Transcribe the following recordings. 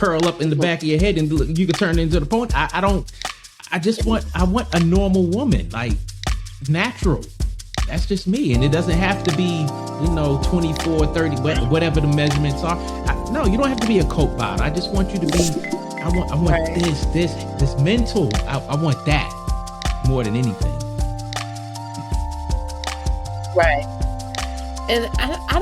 curl up in the back of your head and you can turn it into the pony. I want a normal woman, like natural. That's just me. And it doesn't have to be, 24, 30, whatever the measurements are. No, you don't have to be a Coke bottle. I just want you to be, I want right. this mental. I want that more than anything. Right. And I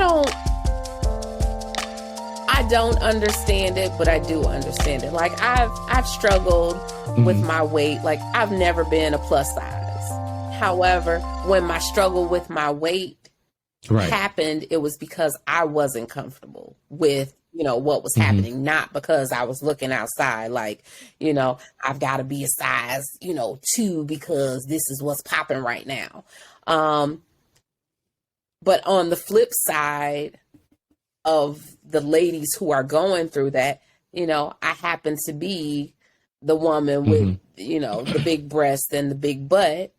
don't understand it, but I do understand it. Like I've struggled with my weight. Like I've never been a plus size. However, when my struggle with my weight happened, it was because I wasn't comfortable with, what was happening, not because I was looking outside like, I've got to be a size, 2 because this is what's popping right now. But on the flip side of the ladies who are going through that, I happen to be the woman with, the big breast and the big butt.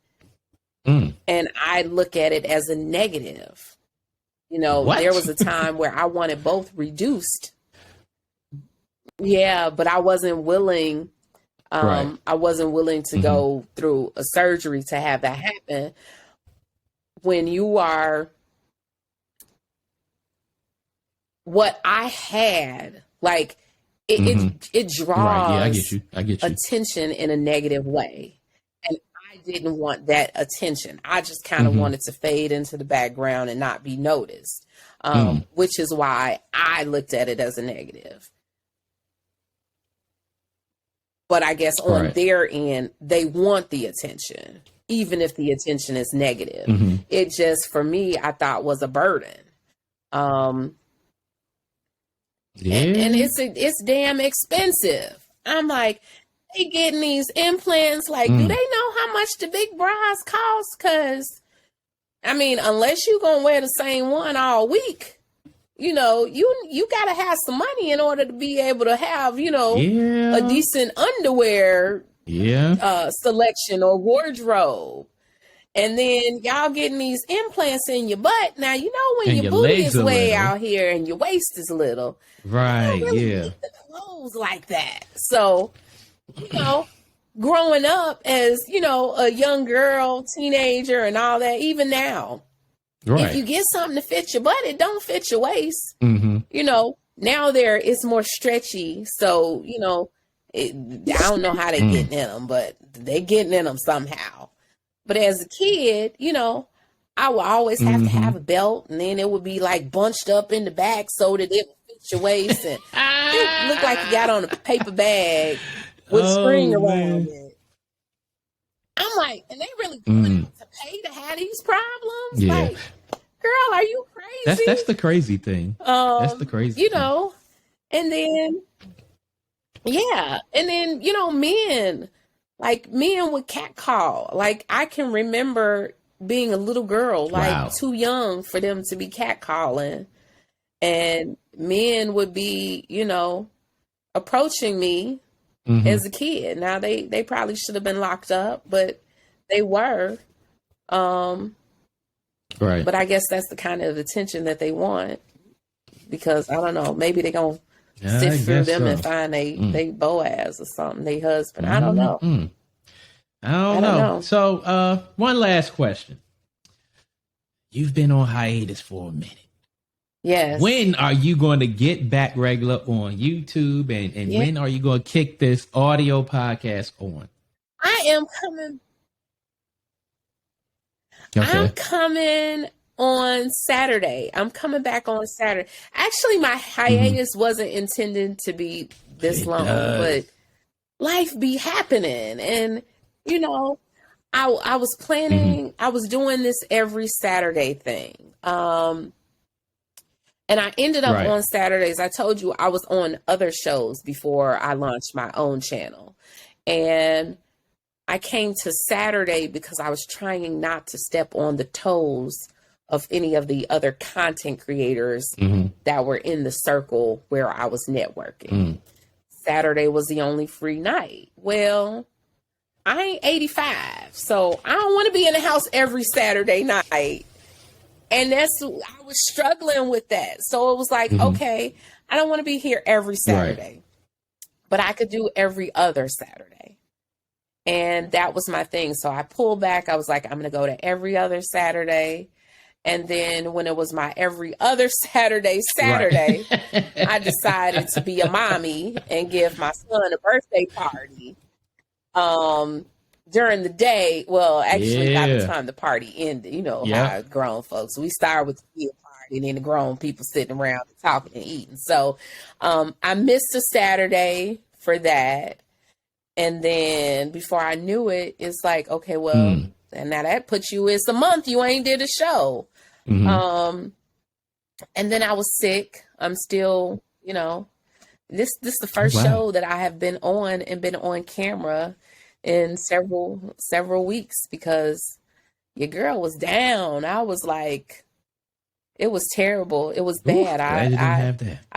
And I look at it as a negative. There was a time where I wanted both reduced. Yeah, but I wasn't willing. I wasn't willing to go through a surgery to have that happen. When you are what I had, like it draws I get you. attention in a negative way. And I didn't want that attention. I just kind of wanted to fade into the background and not be noticed, which is why I looked at it as a negative. But I guess on their end, they want the attention, even if the attention is negative. It just, for me, I thought was a burden. And it's damn expensive. I'm like, they getting these implants. Like, do they know how much the big bras cost? Because, I mean, unless you're going to wear the same one all week, you got to have some money in order to be able to have, a decent underwear selection or wardrobe. And then y'all getting these implants in your butt. Now, when your booty is way out here and your waist is little. Right, you don't really need the clothes like that. So, growing up as, a young girl, teenager and all that, even now, if you get something to fit your butt, it don't fit your waist. Now it's more stretchy. So, I don't know how they getting in them, but they getting in them somehow. But as a kid, I would always have to have a belt, and then it would be like bunched up in the back so that it would fit your waist, and it looked like you got on a paper bag with string around it. I'm like, and they really going out to pay to have these problems? Yeah. Like, girl, are you crazy? That's the crazy thing. That's the crazy thing. And then, men would catcall. Like, I can remember being a little girl, like too young for them to be catcalling. And men would be, approaching me as a kid. Now, they probably should have been locked up, but they were. But I guess that's the kind of attention that they want. Because, I don't know, maybe they're going to sift through them and find they Boaz or something, they husband. I don't know. I don't know. So, one last question. You've been on hiatus for a minute. Yes. When are you going to get back regular on YouTube? And when are you going to kick this audio podcast on? I am coming. Okay. I'm coming on Saturday. I'm coming back on Saturday. Actually, my hiatus wasn't intended to be this long, but life be happening. And, I was planning, I was doing this every Saturday thing. And I ended up on Saturdays. I told you I was on other shows before I launched my own channel. And I came to Saturday because I was trying not to step on the toes of any of the other content creators that were in the circle where I was networking. Saturday was the only free night. Well, I ain't 85, so I don't want to be in the house every Saturday night. And I was struggling with that. So it was like, okay, I don't want to be here every Saturday. but I could do every other Saturday. And that was my thing. So I pulled back. I was like, I'm going to go to every other Saturday. And then when it was my every other Saturday, Right. I decided to be a mommy and give my son a birthday party. During the day, well, actually, by the time the party ended, you know how grown folks, we start with the kid party and then the grown people sitting around and talking and eating. So I missed a Saturday for that. And then before I knew it, it's like, okay, well, and now that puts you, it's a month you ain't did a show. And then I was sick. I'm still, you know, this is the first show that I have been on and been on camera in several weeks because your girl was down. I was like, it was terrible. It was bad. I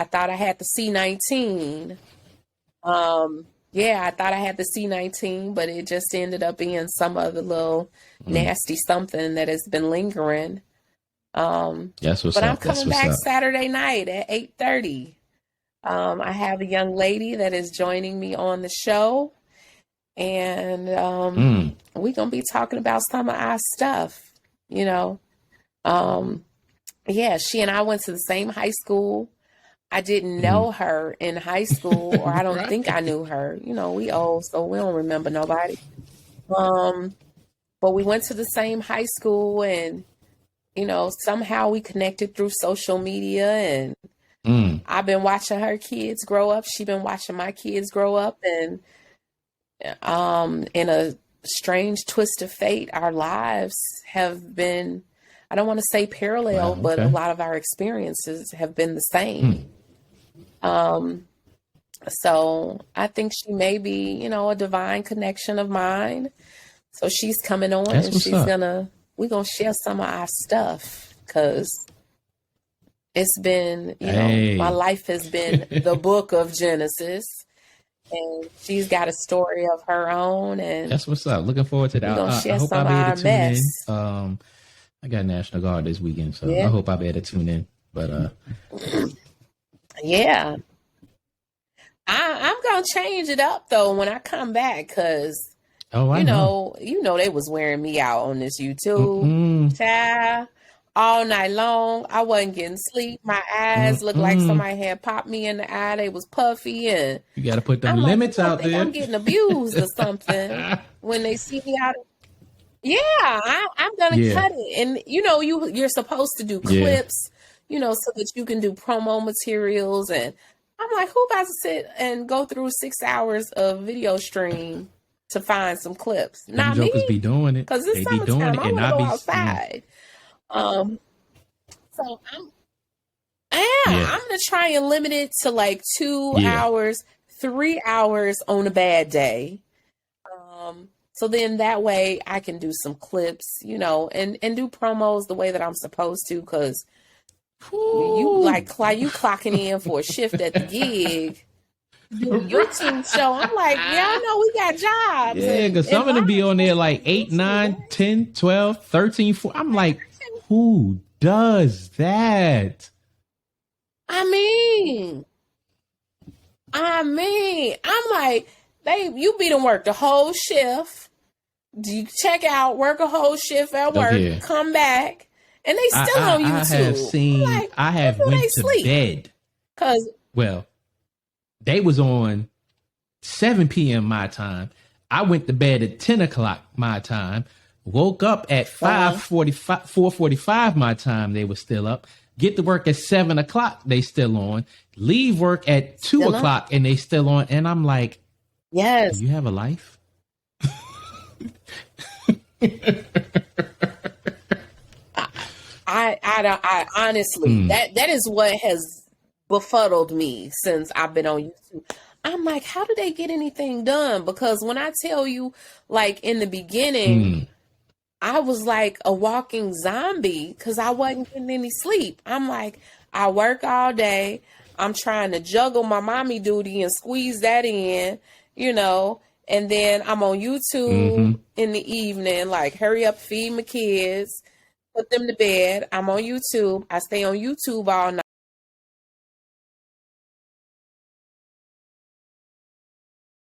thought I had the C19. I thought I had the C19, but it just ended up being some other little nasty something that has been lingering. That's what's but up. I'm coming back Saturday night at 8:30. I have a young lady that is joining me on the show. And we're going to be talking about some of our stuff, you know. She and I went to the same high school. I didn't know her in high school, or I don't think I knew her. You know, we old, so we don't remember nobody. But we went to the same high school, and, you know, somehow we connected through social media, and I've been watching her kids grow up. She's been watching my kids grow up, and in a strange twist of fate, our lives have been, I don't want to say parallel, but a lot of our experiences have been the same. So I think she may be, you know, a divine connection of mine. So she's coming on and we're going to share some of our stuff because it's been, you know, my life has been the Book of Genesis. And she's got a story of her own, and that's what's up. Looking forward to that. I hope I'll be able to tune in. I got National Guard this weekend, so I hope I'll be able to tune in. But I'm gonna change it up though when I come back because you know they was wearing me out on this YouTube. Child, all night long. I wasn't getting sleep. My eyes looked like somebody had popped me in the eye. They was puffy, and you got to put them limits out there. I'm getting abused or something when they see me out. I'm gonna cut it. And you know, you're supposed to do clips, you know, so that you can do promo materials. And I'm like, who about to sit and go through 6 hours of video stream to find some clips? Not me. Jokers be doing it because it's summertime. I want to go outside. So I'm gonna try and limit it to like 2 hours, 3 hours on a bad day. So then that way I can do some clips, you know, and do promos the way that I'm supposed to, because you clocking in for a shift at the gig. YouTube show. I'm like, y'all know we got jobs. Yeah, because some of them be on there like 8, 9, 10, 12, 13, 14. I'm like, who does that? I mean, I'm like, you be to work the whole shift. You check out, work a whole shift at work, come back, and they still on YouTube. I have went to bed. Well, they was on 7 p.m. my time. I went to bed at 10 o'clock my time. Woke up at 4:45 my time. They were still up. Get to work at 7 o'clock. They still on. Leave work at 2 o'clock and they still on. And I'm like, yes, do you have a life? I honestly, that is what has befuddled me since I've been on YouTube. I'm like, how do they get anything done? Because when I tell you, like in the beginning, I was like a walking zombie because I wasn't getting any sleep. I'm like, I work all day. I'm trying to juggle my mommy duty and squeeze that in, you know, and then I'm on YouTube in the evening, like hurry up, feed my kids, put them to bed. I'm on YouTube. I stay on YouTube all